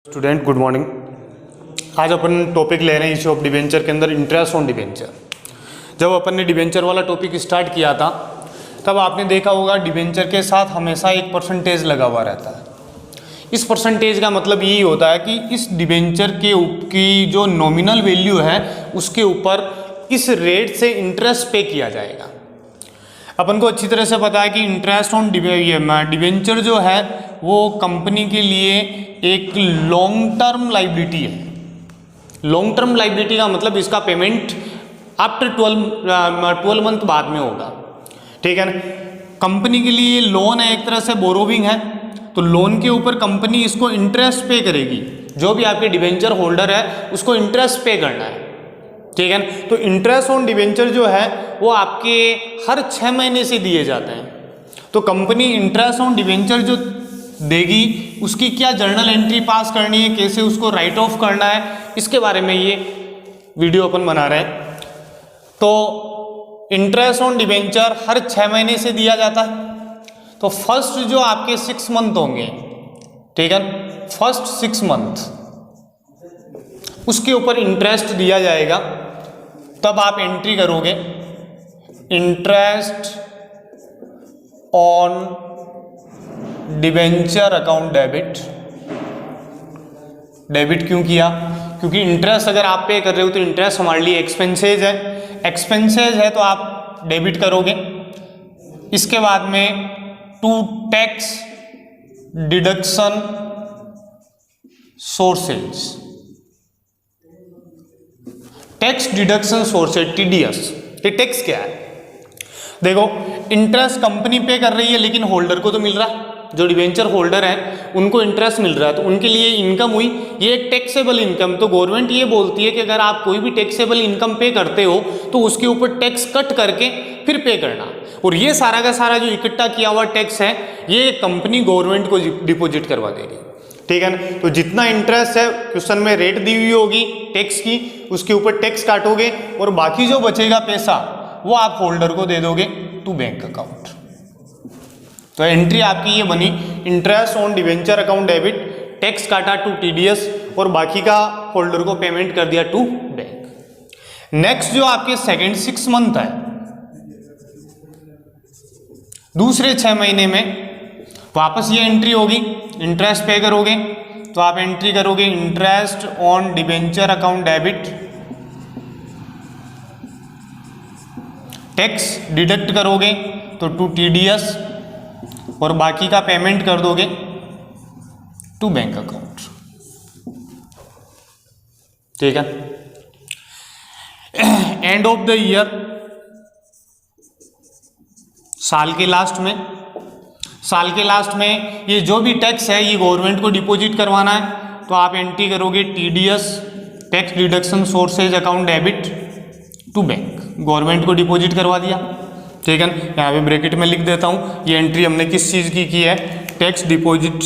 Student good morning. आज अपन topic ले रहे हैं इश्यू ऑफ डिबेंचर के अंदर इंटरेस्ट ऑन डिबेंचर। जब अपन ने डिबेंचर वाला टॉपिक स्टार्ट किया था तब आपने देखा होगा डिबेंचर के साथ हमेशा एक परसेंटेज लगा हुआ रहता है। इस परसेंटेज का मतलब यही होता है कि इस डिबेंचर की जो नॉमिनल वैल्यू है उसके ऊपर किस रेट से इंटरेस्ट पे किया जाएगा। अपन को अच्छी तरह से पता है कि इंटरेस्ट ऑन डिबेंचर जो है वो कंपनी के लिए एक लॉन्ग टर्म लाइबिलिटी है। लॉन्ग टर्म लाइबिलिटी का मतलब इसका पेमेंट आफ्टर 12 मंथ बाद में होगा, ठीक है ना। कंपनी के लिए लोन है, एक तरह से बोरोविंग है, तो लोन के ऊपर कंपनी इसको इंटरेस्ट पे करेगी। जो भी आपके डिबेंचर होल्डर है उसको इंटरेस्ट पे करना है, ठीक है ना। तो इंटरेस्ट ऑन डिबेंचर जो है वो आपके हर 6 महीने से दिए जाते हैं। तो कंपनी इंटरेस्ट ऑन डिबेंचर जो देगी उसकी क्या जर्नल एंट्री पास करनी है, कैसे उसको राइट ऑफ करना है, इसके बारे में ये वीडियो अपन बना रहे हैं। तो इंटरेस्ट ऑन डिबेंचर हर 6 महीने से दिया जाता है। तो फर्स्ट जो आपके 6 मंथ होंगे, ठीक है, फर्स्ट 6 मंथ उसके ऊपर इंटरेस्ट दिया जाएगा। तब आप एंट्री करोगे interest on debenture account debit. Debit क्यों किया? क्योंकि इंटरेस्ट अगर आप पे कर रहे हो तो इंटरेस्ट हमारे लिए एक्सपेंसेज है। एक्सपेंसेज है तो आप डेबिट करोगे। इसके बाद में to tax deduction sources. Tax deduction sources TDS, ये टैक्स क्या है? देखो, इंटरेस्ट कंपनी पे कर रही है लेकिन होल्डर को तो मिल रहा है। जो डिबेंचर होल्डर है उनको इंटरेस्ट मिल रहा है, तो उनके लिए इनकम हुई, ये एक टैक्सेबल इनकम। तो गवर्नमेंट ये बोलती है कि अगर आप कोई भी टैक्सेबल इनकम पे करते हो तो उसके ऊपर टैक्स कट करके फिर पे करना। और ये सारा का सारा जो इकट्ठा किया हुआ टैक्स है ये कंपनी गवर्नमेंट को डिपॉजिट करवा देगी, ठीक है ना। तो जितना इंटरेस्ट है क्वेश्चन में रेट दी हुई होगी टैक्स की, उसके ऊपर टैक्स काटोगे और बाकी जो बचेगा पैसा वो आप होल्डर को दे दोगे टू बैंक अकाउंट। तो एंट्री आपकी ये बनी, interest on debenture account debit, tax काटा टू TDS और बाकी का होल्डर को पेमेंट कर दिया टू बैंक। नेक्स्ट जो आपके सेकेंड 6 मंथ है, दूसरे 6 महीने में वापस ये एंट्री होगी, इंटरेस्ट पे करोगे तो आप एंट्री करोगे interest on debenture account debit, tax deduct करोगे तो टू TDS और बाकी का पेमेंट कर दोगे टू बैंक अकाउंट, ठीक है। एंड ऑफ द ईयर, साल के लास्ट में ये जो भी टैक्स है ये गवर्नमेंट को डिपॉजिट करवाना है। तो आप एंट्री करोगे TDS, tax deduction sources account debit to bank, government को डिपॉजिट करवा दिया, ठीक है। यहाँ पे ब्रैकेट में लिख देता हूँ ये एंट्री हमने किस चीज़ की है, टैक्स डिपॉजिट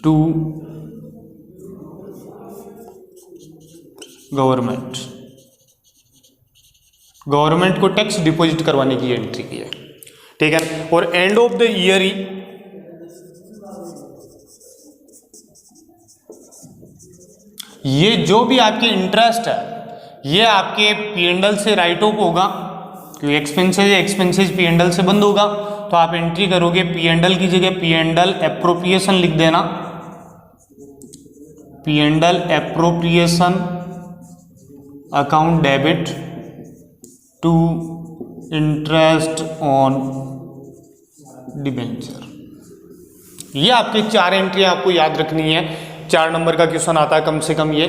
टू गवर्नमेंट को टैक्स डिपॉजिट करवाने की एंट्री की है, ठीक है। और एंड ऑफ द ईयर ही ये जो भी आपके इंटरेस्ट है ये आपके P&L से राइट ऑफ होगा, क्योंकि एक्सपेंसेज है, एक्सपेंसेज P&L से बंद होगा। तो आप एंट्री करोगे P&L की जगह P&L एप्रोप्रिएशन लिख देना, P&L appropriation account debit to interest on debenture. ये आपके 4 एंट्री आपको याद रखनी है। 4 नंबर का क्वेश्चन आता है कम से कम ये,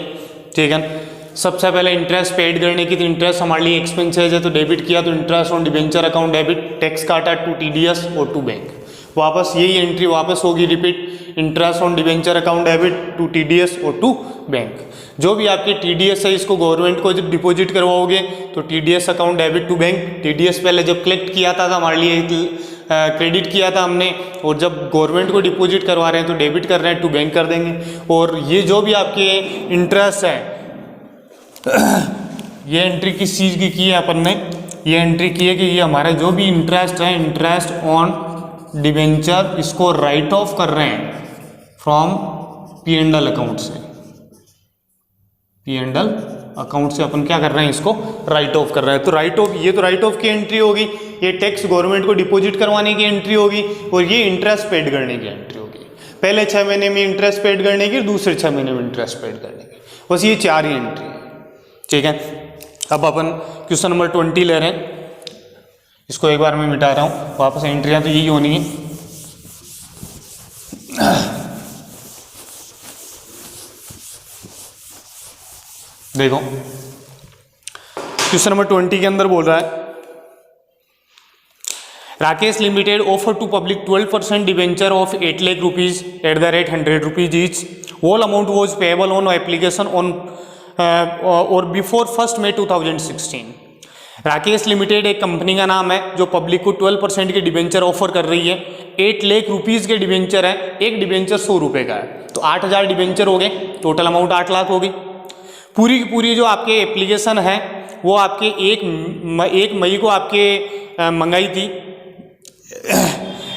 ठीक है। सबसे पहले इंटरेस्ट पेड करने की, तो इंटरेस्ट हमारे लिए एक्सपेंसेज है तो डेबिट किया, तो interest on debenture account debit, tax काटा टू TDS और टू बैंक। वापस यही एंट्री वापस होगी repeat, interest on debenture account debit to TDS और टू बैंक। जो भी आपके TDS है इसको गवर्नमेंट को जब डिपॉजिट करवाओगे तो TDS account debit to bank. TDS पहले जब कलेक्ट किया था हमारे लिए क्रेडिट किया था हमने, और जब गवर्नमेंट को डिपॉजिट करवा रहे हैं तो डेबिट कर रहे हैं टू बैंक कर देंगे। और ये जो भी आपके इंटरेस्ट है ये एंट्री किस चीज़ की है अपन ने, ये एंट्री की है कि ये हमारे जो भी इंटरेस्ट है, इंटरेस्ट ऑन डिबेंचर, इसको राइट ऑफ कर रहे हैं फ्रॉम P&L अकाउंट से। P&L अकाउंट से अपन क्या कर रहे हैं, इसको राइट ऑफ कर रहे हैं। तो राइट ऑफ, ये तो राइट ऑफ की एंट्री होगी, ये टैक्स गवर्नमेंट को डिपॉजिट करवाने की एंट्री होगी, और ये इंटरेस्ट पेड करने की एंट्री होगी। पहले 6 महीने में इंटरेस्ट पेड करने की, दूसरे 6 महीने में इंटरेस्ट पेड करने की, बस ये 4 ही एंट्री है। ठीक है, अब अपन क्वेश्चन नंबर 20 ले रहे हैं। इसको एक बार मैं मिटा रहा हूँ, वापस एंट्रियाँ तो यही होनी है। देखो क्वेश्चन नंबर 20 के अंदर बोल रहा है, Rakesh limited offer to public 12% debenture of 8 lakh rupees at the rate 100 rupees each. All amount was payable on application on or before 1 May 2016। Rakesh limited एक कंपनी का नाम है जो पब्लिक को 12% के डिवेंचर ऑफर कर रही है। 8 लाख रुपीज के डिवेंचर है, एक डिवेंचर 100 रुपये का है, तो 8000 डिवेंचर हो गए, टोटल अमाउंट 8 लाख होगी। पूरी की पूरी जो आपके एप्लीकेशन है वो आपके 1 मई को आपके मंगाई थी।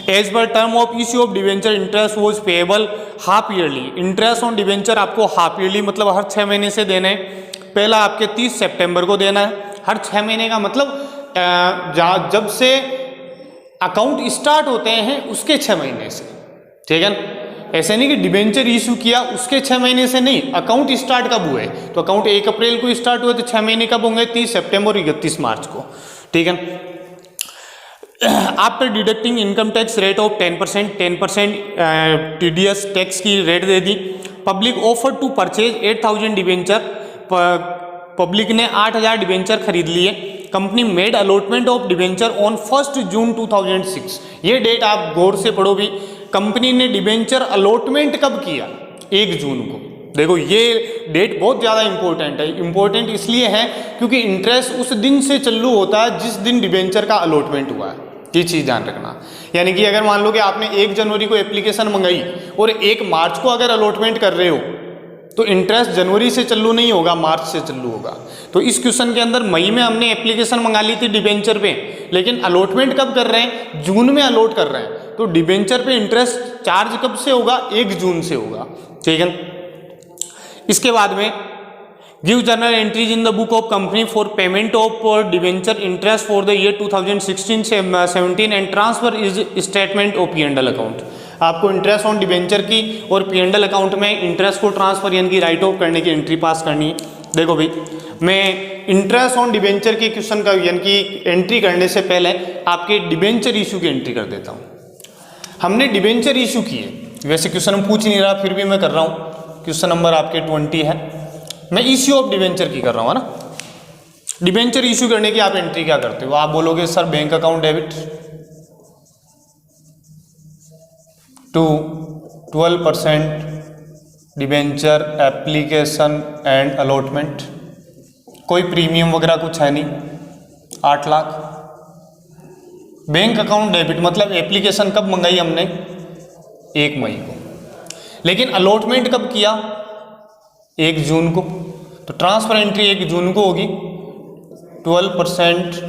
As per term of issue of debenture interest was payable half yearly. Interest on debenture आपको हाफ ईयरली मतलब हर 6 महीने से देना है। पहला आपके 30 सितंबर को देना है, हर 6 महीने का मतलब जब से अकाउंट स्टार्ट होते हैं उसके 6 महीने से। ठीक है ना, ऐसे नहीं कि डिबेंचर इशू किया उसके 6 महीने से नहीं, अकाउंट स्टार्ट कब हुए, तो अकाउंट 1 अप्रैल को स्टार्ट हुए तो 6 महीने कब होंगे, 30 सितंबर और 31 मार्च को। ठीक है, after deducting income tax rate of 10% TDS tax की रेट दे दी। Public offer to purchase 8000 debenture, public ने 8000 डिबेंचर खरीद लिए। Company made allotment of debenture on 1 June 2006। ये डेट आप गौर से पढ़ो भी, कंपनी ने डिबेंचर अलॉटमेंट कब किया, 1 जून को। देखो ये डेट बहुत ज़्यादा इंपॉर्टेंट है। इंपॉर्टेंट इसलिए है क्योंकि इंटरेस्ट उस दिन से चालू होता है जिस दिन डिबेंचर का अलॉटमेंट हुआ है, ये चीज़ ध्यान रखना। यानी कि अगर मान लो कि आपने 1 जनवरी को एप्लीकेशन मंगाई और 1 मार्च को अगर अलॉटमेंट कर रहे हो तो इंटरेस्ट जनवरी से चालू नहीं होगा, मार्च से चालू होगा। तो इस क्वेश्चन के अंदर मई में हमने एप्लीकेशन मंगा ली थी डिबेंचर पे, लेकिन अलॉटमेंट कब कर रहे हैं, जून में अलॉट कर रहे हैं, तो डिबेंचर पे इंटरेस्ट चार्ज कब से होगा, 1 जून से होगा। ठीक है, इसके बाद में give journal entries in the book of company for payment of debenture interest for the year 2016-17 and transfer is statement of P&L account. आपको इंटरेस्ट ऑन डिबेंचर की और P&L अकाउंट में इंटरेस्ट को ट्रांसफर यानी कि राइट ऑफ करने की entry पास करनी है। देखो भाई, मैं इंटरेस्ट ऑन डिबेंचर की क्वेश्चन का यानी कि एंट्री करने से पहले आपके डिबेंचर इशू की एंट्री कर देता हूँ। हमने डिबेंचर इशू की है, वैसे क्वेश्चन हम पूछ नहीं रहा फिर भी मैं कर रहा हूँ। क्वेश्चन नंबर आपके 20 है, मैं इश्यू ऑफ डिबेंचर की कर रहा हूँ ना। डिबेंचर इशू करने की आप एंट्री क्या करते हो, आप बोलोगे sir bank account debit to 12% debenture application and allotment, कोई प्रीमियम वगैरह कुछ है नहीं, 8 लाख। बैंक अकाउंट डेबिट मतलब एप्लीकेशन कब मंगाई हमने, 1 मई को, लेकिन अलॉटमेंट कब किया, 1 जून को। तो ट्रांसफर एंट्री 1 जून को होगी। 12%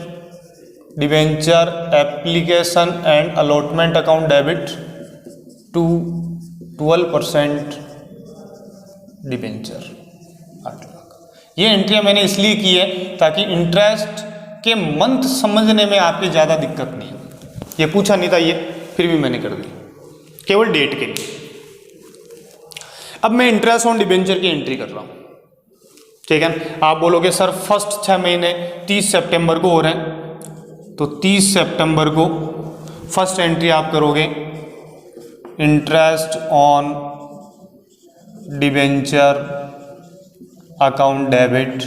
debenture application and allotment account debit to 12% debenture 8 lakh. ये एंट्रियाँ मैंने इसलिए की है ताकि इंटरेस्ट के मंथ समझने में आपकी ज़्यादा दिक्कत नहीं है। ये पूछा नहीं था ये, फिर भी मैंने कर दी केवल डेट के लिए। अब मैं इंटरेस्ट ऑन डिबेंचर की एंट्री कर रहा हूँ। ठीक है, आप बोलोगे सर फर्स्ट 6 महीने 30 सितंबर को हो रहे हैं, तो 30 सितंबर को फर्स्ट एंट्री आप करोगे interest on debenture account debit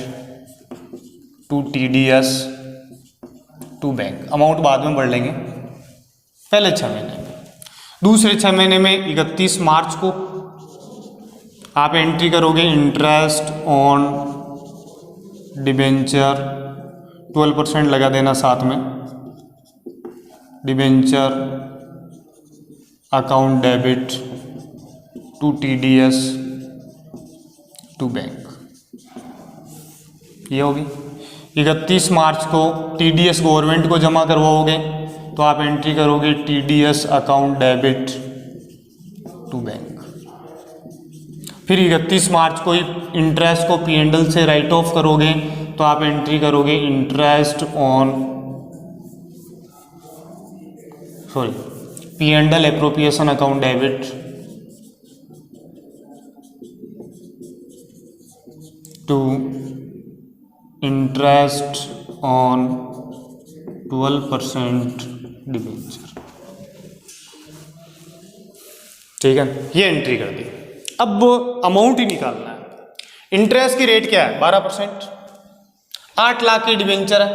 to TDS to bank. Amount बाद में बढ़ लेंगे, पहले 6 महीने में। दूसरे 6 महीने में 31 मार्च को आप एंट्री करोगे इंटरेस्ट ऑन डिबेंचर 12% लगा देना साथ में, debenture account debit to TDS to bank. ये होगी। 31 मार्च को TDS गवर्नमेंट को जमा करवाओगे तो आप एंट्री करोगे TDS account debit to bank. फिर 31 मार्च को इंटरेस्ट को P&L से राइट ऑफ करोगे तो आप एंट्री करोगे interest on P&L appropriation account debit to interest on 12% debenture. ठीक है, ये एंट्री कर दी। अब अमाउंट ही निकालना है। इंटरेस्ट की रेट क्या है? 12%। 8 लाख के डिबेंचर है,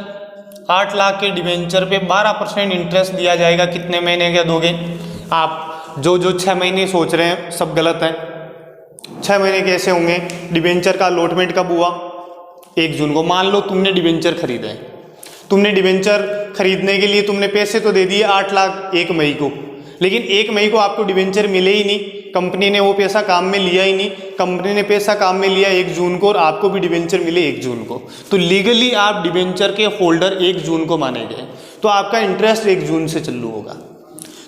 8 लाख के डिबेंचर पे 12% इंटरेस्ट दिया जाएगा। कितने महीने का दोगे आप? जो 6 महीने सोच रहे हैं सब गलत है। 6 महीने कैसे होंगे? डिबेंचर का अलॉटमेंट कब हुआ? 1 जून को। मान लो तुमने डिबेंचर खरीदे, तुमने डिबेंचर खरीदने के लिए तुमने पैसे तो दे दिए 8 लाख 1 मई को, लेकिन 1 मई को आपको डिबेंचर मिले ही नहीं, कंपनी ने वो पैसा काम में लिया ही नहीं। कंपनी ने पैसा काम में लिया 1 जून को और आपको भी डिबेंचर मिले 1 जून को, तो लीगली आप डिबेंचर के होल्डर 1 जून को माने गए, तो आपका इंटरेस्ट 1 जून से चालू होगा।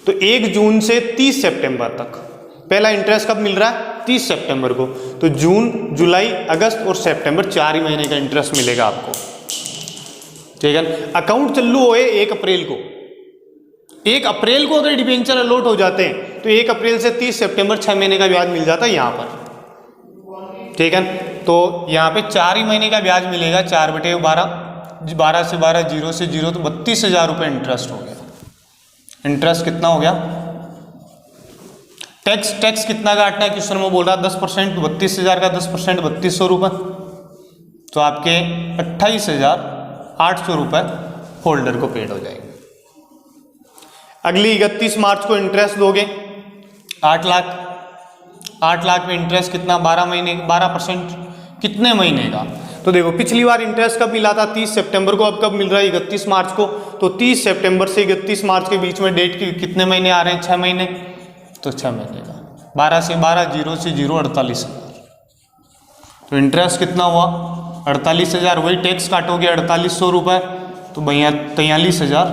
तो 1 जून से 30 सितंबर तक पहला इंटरेस्ट कब मिल रहा है? 30 सितंबर को। तो जून, जुलाई, अगस्त और सितंबर 4 ही महीने का इंटरेस्ट मिलेगा आपको। ठीक है, अकाउंट चालू हुए 1 अप्रैल को। 1 अप्रैल को अगर डिबेंचर अलॉट हो जाते हैं तो 1 अप्रैल से 30 सितंबर 6 महीने का ब्याज मिल जाता है यहाँ पर। ठीक है, तो यहाँ पे 4 ही महीने का ब्याज मिलेगा। 4/12, 12 से 12, 0 से 0, तो 32,000 रुपये इंटरेस्ट हो गया। इंटरेस्ट कितना हो गया? टैक्स कितना काटना है? क्वेश्चन में बोल रहा 10%, 32,000 का 10% 3200 रुपये, तो आपके 28,800 रुपये होल्डर को पेड हो जाएंगे। अगली 31 मार्च को इंटरेस्ट दोगे 8 लाख। 8 लाख में इंटरेस्ट कितना? 12% कितने महीने का? तो देखो पिछली बार इंटरेस्ट कब मिला था? 30 सितंबर को। अब कब मिल रहा है? 31 मार्च को। तो 30 सितंबर से 31 मार्च के बीच में डेट की कितने महीने आ रहे हैं? 6 महीने, तो 6 महीने का 12 से 12, 0 से 0, 48,000। तो इंटरेस्ट कितना हुआ? 48,000। वही टैक्स काटोगे 4800 रुपये, तो भैया 43,200।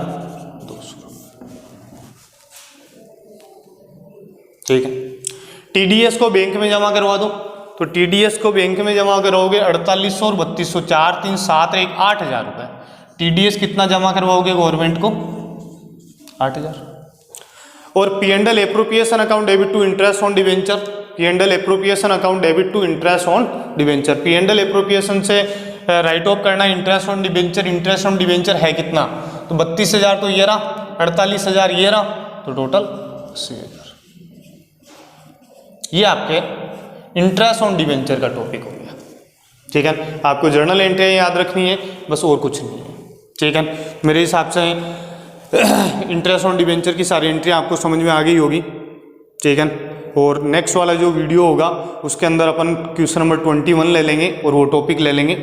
ठीक है, TDS को बैंक में जमा करवा दो, तो TDS को बैंक में जमा कराओगे 4800 और 3200, 4, 3, 7, 1, 8,000 रुपये। TDS कितना जमा करवाओगे गवर्नमेंट को? 8,000। और P&L appropriation account debit to interest on debenture. P&L appropriation account debit to interest on debenture. P&L appropriation से राइट ऑफ करना interest on debenture. Interest on debenture है कितना? तो 32,000 तो ये रहा, 48,000 ये रहा, तो टोटल 80,000। ये आपके इंटरेस्ट ऑन डिवेंचर का टॉपिक हो गया। ठीक है, आपको जर्नल एंट्री याद रखनी है, बस और कुछ नहीं है। ठीक है, मेरे हिसाब से इंटरेस्ट ऑन डिवेंचर की सारी एंट्री आपको समझ में आ गई होगी। ठीक है, और नेक्स्ट वाला जो वीडियो होगा उसके अंदर अपन क्वेश्चन नंबर 21 ले लेंगे और वो टॉपिक ले लेंगे।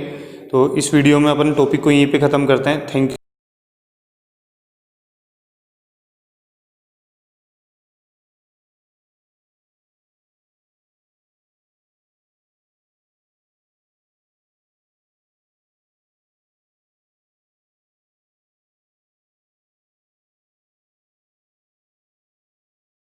तो इस वीडियो में अपन टॉपिक को यहीं पे ख़त्म करते हैं। Thank you.